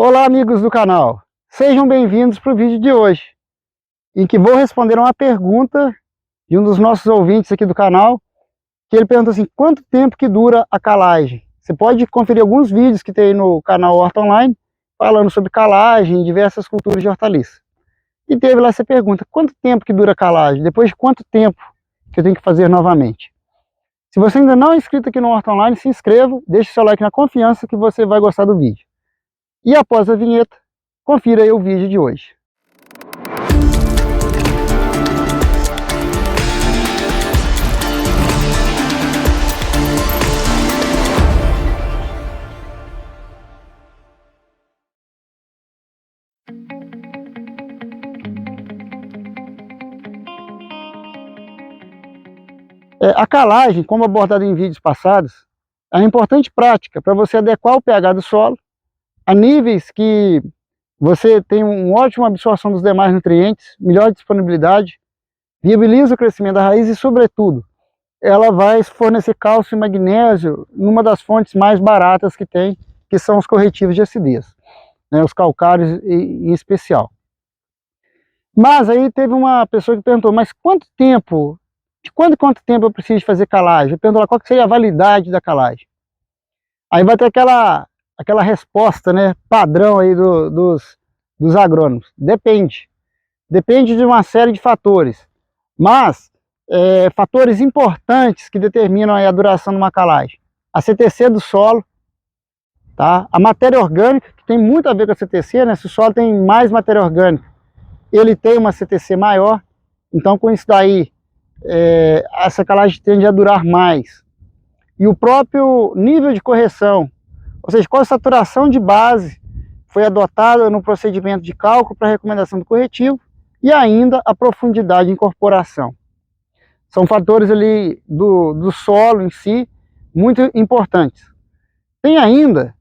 Olá, amigos do canal, sejam bem-vindos para o vídeo de hoje, em que vou responder uma pergunta de um dos nossos ouvintes aqui do canal, que ele pergunta assim: quanto tempo que dura a calagem? Você pode conferir alguns vídeos que tem no canal Horta Online, falando sobre calagem em diversas culturas de hortaliça. E teve lá essa pergunta: quanto tempo que dura a calagem? Depois de quanto tempo que eu tenho que fazer novamente? Se você ainda não é inscrito aqui no Horta Online, se inscreva, deixe seu like na confiança que você vai gostar do vídeo. E após a vinheta, confira aí o vídeo de hoje. A calagem, como abordado em vídeos passados, é uma importante prática para você adequar o pH do solo a níveis que você tem uma ótima absorção dos demais nutrientes, melhor disponibilidade, viabiliza o crescimento da raiz e, sobretudo, ela vai fornecer cálcio e magnésio numa das fontes mais baratas que tem, que são os corretivos de acidez, né, os calcários em especial. Mas aí teve uma pessoa que perguntou: mas de quanto em quanto tempo eu preciso fazer calagem? Eu pergunto lá qual que seria a validade da calagem. Aí vai ter aquela resposta, né, padrão aí dos agrônomos: depende. Depende de uma série de fatores, mas fatores importantes que determinam aí a duração de uma calagem: a CTC do solo, tá? A matéria orgânica, que tem muito a ver com a CTC, né? Se o solo tem mais matéria orgânica, ele tem uma CTC maior, então com isso daí essa calagem tende a durar mais. E o próprio nível de correção, ou seja, qual a saturação de base foi adotada no procedimento de cálculo para recomendação do corretivo, e ainda a profundidade de incorporação. São fatores ali do solo em si muito importantes. Tem ainda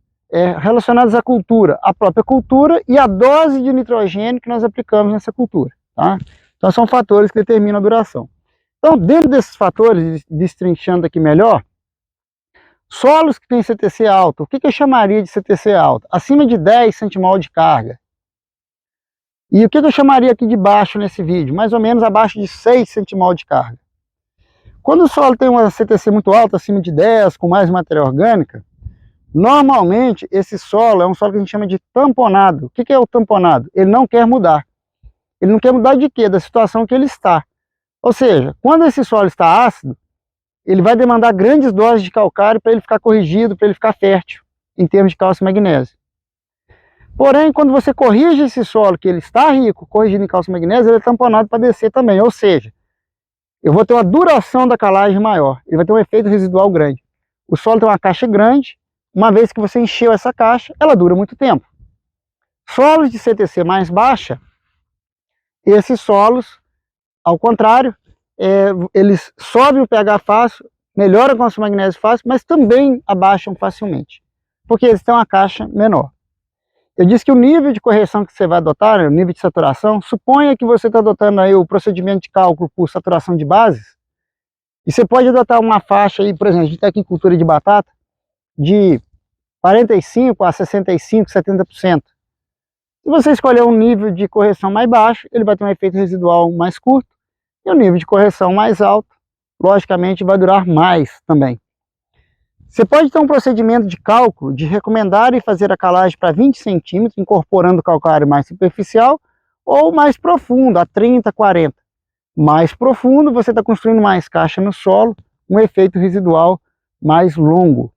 relacionados à cultura, a própria cultura e a dose de nitrogênio que nós aplicamos nessa cultura, tá? Então são fatores que determinam a duração. Então, dentro desses fatores, destrinchando aqui melhor, solos que têm CTC alto, o que eu chamaria de CTC alto? Acima de 10 centimol de carga. E o que eu chamaria aqui de baixo nesse vídeo? Mais ou menos abaixo de 6 centimol de carga. Quando o solo tem uma CTC muito alta, acima de 10, com mais matéria orgânica, normalmente esse solo é um solo que a gente chama de tamponado. O que é o tamponado? Ele não quer mudar. Ele não quer mudar de quê? Da situação que ele está. Ou seja, quando esse solo está ácido, ele vai demandar grandes doses de calcário para ele ficar corrigido, para ele ficar fértil, em termos de cálcio e magnésio. Porém, quando você corrige esse solo, que ele está rico, corrigido em cálcio e magnésio, ele é tamponado para descer também. Ou seja, eu vou ter uma duração da calagem maior, ele vai ter um efeito residual grande. O solo tem uma caixa grande, uma vez que você encheu essa caixa, ela dura muito tempo. Solos de CTC mais baixa, esses solos, ao contrário, eles sobem o pH fácil, melhoram o cálcio e magnésio fácil, mas também abaixam facilmente, porque eles têm uma caixa menor. Eu disse que o nível de correção que você vai adotar, né, o nível de saturação, suponha que você está adotando aí o procedimento de cálculo por saturação de bases, e você pode adotar uma faixa aí, por exemplo, a gente está aqui em cultura de batata, de 45% a 65%, 70%. Se você escolher um nível de correção mais baixo, ele vai ter um efeito residual mais curto, e o nível de correção mais alto, logicamente, vai durar mais também. Você pode ter um procedimento de cálculo de recomendar e fazer a calagem para 20 centímetros, incorporando o calcário mais superficial, ou mais profundo, a 30, 40. Mais profundo, você está construindo mais caixa no solo, um efeito residual mais longo.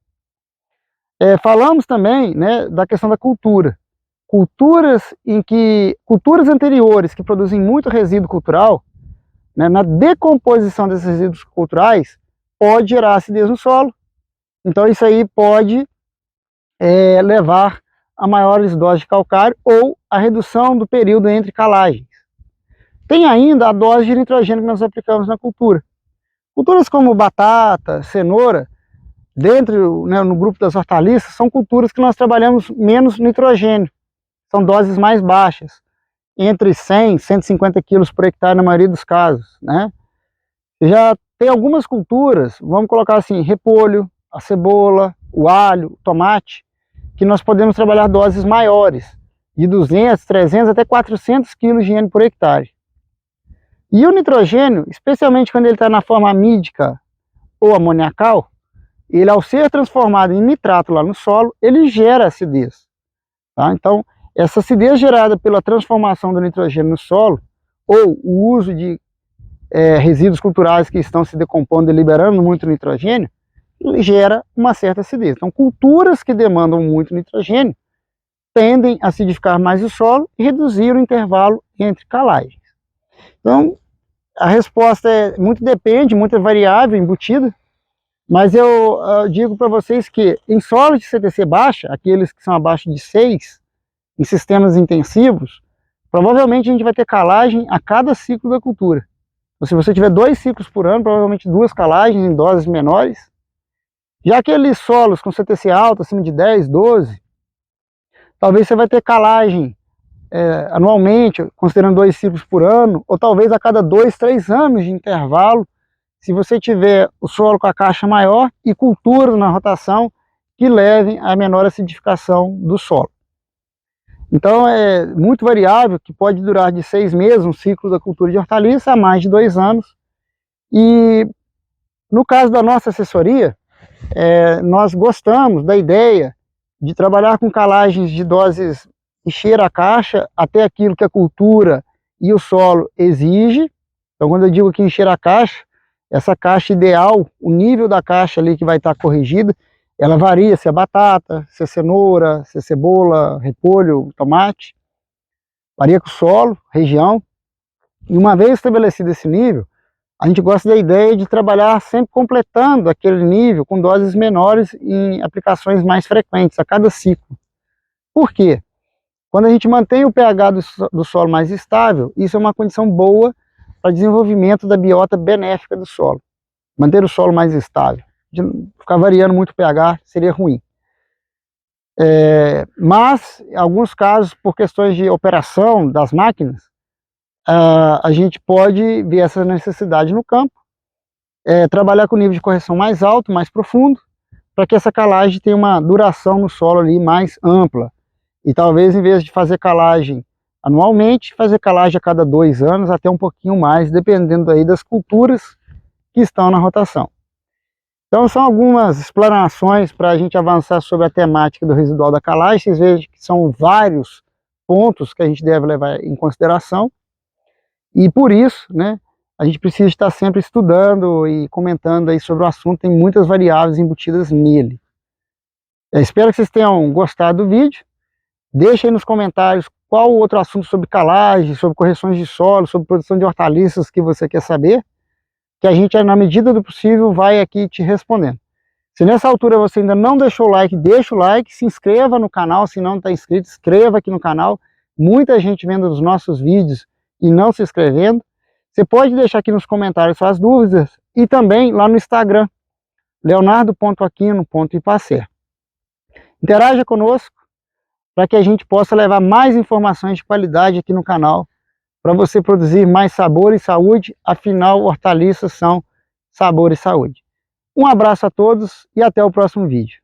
Falamos também, né, da questão da cultura. Culturas anteriores que produzem muito resíduo cultural, né, na decomposição desses resíduos culturais, pode gerar acidez no solo. Então isso aí pode levar a maiores doses de calcário ou a redução do período entre calagens. Tem ainda a dose de nitrogênio que nós aplicamos na cultura. Culturas como batata, cenoura, dentro, né, no grupo das hortaliças, são culturas que nós trabalhamos menos nitrogênio. São doses mais baixas, entre 100 e 150 quilos por hectare na maioria dos casos, né? Já tem algumas culturas, vamos colocar assim, repolho, a cebola, o alho, o tomate, que nós podemos trabalhar doses maiores, de 200, 300 até 400 kg de N por hectare. E o nitrogênio, especialmente quando ele está na forma amídica ou amoniacal, ele, ao ser transformado em nitrato lá no solo, ele gera acidez. Tá? Então, essa acidez gerada pela transformação do nitrogênio no solo, ou o uso de resíduos culturais que estão se decompondo e liberando muito nitrogênio, ele gera uma certa acidez. Então, culturas que demandam muito nitrogênio tendem a acidificar mais o solo e reduzir o intervalo entre calagens. Então, a resposta muito depende, muito variável, embutida, mas eu digo para vocês que em solos de CTC baixa, aqueles que são abaixo de 6, em sistemas intensivos, provavelmente a gente vai ter calagem a cada ciclo da cultura. Então, se você tiver 2 ciclos por ano, provavelmente 2 calagens em doses menores. Já aqueles solos com CTC alto, acima de 10, 12, talvez você vai ter calagem anualmente, considerando 2 ciclos por ano, ou talvez a cada 2, 3 anos de intervalo, se você tiver o solo com a caixa maior e culturas na rotação que levem a menor acidificação do solo. Então é muito variável, que pode durar de 6 meses, um ciclo da cultura de hortaliça, a mais de 2 anos. E no caso da nossa assessoria, nós gostamos da ideia de trabalhar com calagens de doses encher a caixa até aquilo que a cultura e o solo exige. Então, quando eu digo que encher a caixa, essa caixa ideal, o nível da caixa ali que vai estar corrigida, ela varia se é batata, se é cenoura, se é cebola, repolho, tomate, varia com o solo, região. E uma vez estabelecido esse nível, a gente gosta da ideia de trabalhar sempre completando aquele nível com doses menores em aplicações mais frequentes, a cada ciclo. Por quê? Quando a gente mantém o pH do solo mais estável, isso é uma condição boa para desenvolvimento da biota benéfica do solo. Manter o solo mais estável. De ficar variando muito o pH seria ruim. Mas, em alguns casos, por questões de operação das máquinas, a gente pode ver essa necessidade no campo, trabalhar com nível de correção mais alto, mais profundo, para que essa calagem tenha uma duração no solo ali mais ampla. E talvez, em vez de fazer calagem anualmente, fazer calagem a cada 2 anos, até um pouquinho mais, dependendo aí das culturas que estão na rotação. Então são algumas explanações para a gente avançar sobre a temática do residual da calagem. Vocês vejam que são vários pontos que a gente deve levar em consideração. E por isso, né, a gente precisa estar sempre estudando e comentando aí sobre o assunto. Tem muitas variáveis embutidas nele. Espero que vocês tenham gostado do vídeo. Deixe aí nos comentários qual outro assunto sobre calagem, sobre correções de solo, sobre produção de hortaliças que você quer saber, que a gente, na medida do possível, vai aqui te respondendo. Se nessa altura você ainda não deixou o like, deixa o like, se inscreva no canal, se não está inscrito, inscreva aqui no canal. Muita gente vendo os nossos vídeos e não se inscrevendo. Você pode deixar aqui nos comentários suas dúvidas e também lá no Instagram, leonardo.aquino.ipacer. Interaja conosco para que a gente possa levar mais informações de qualidade aqui no canal, para você produzir mais sabor e saúde. Afinal, hortaliças são sabor e saúde. Um abraço a todos e até o próximo vídeo.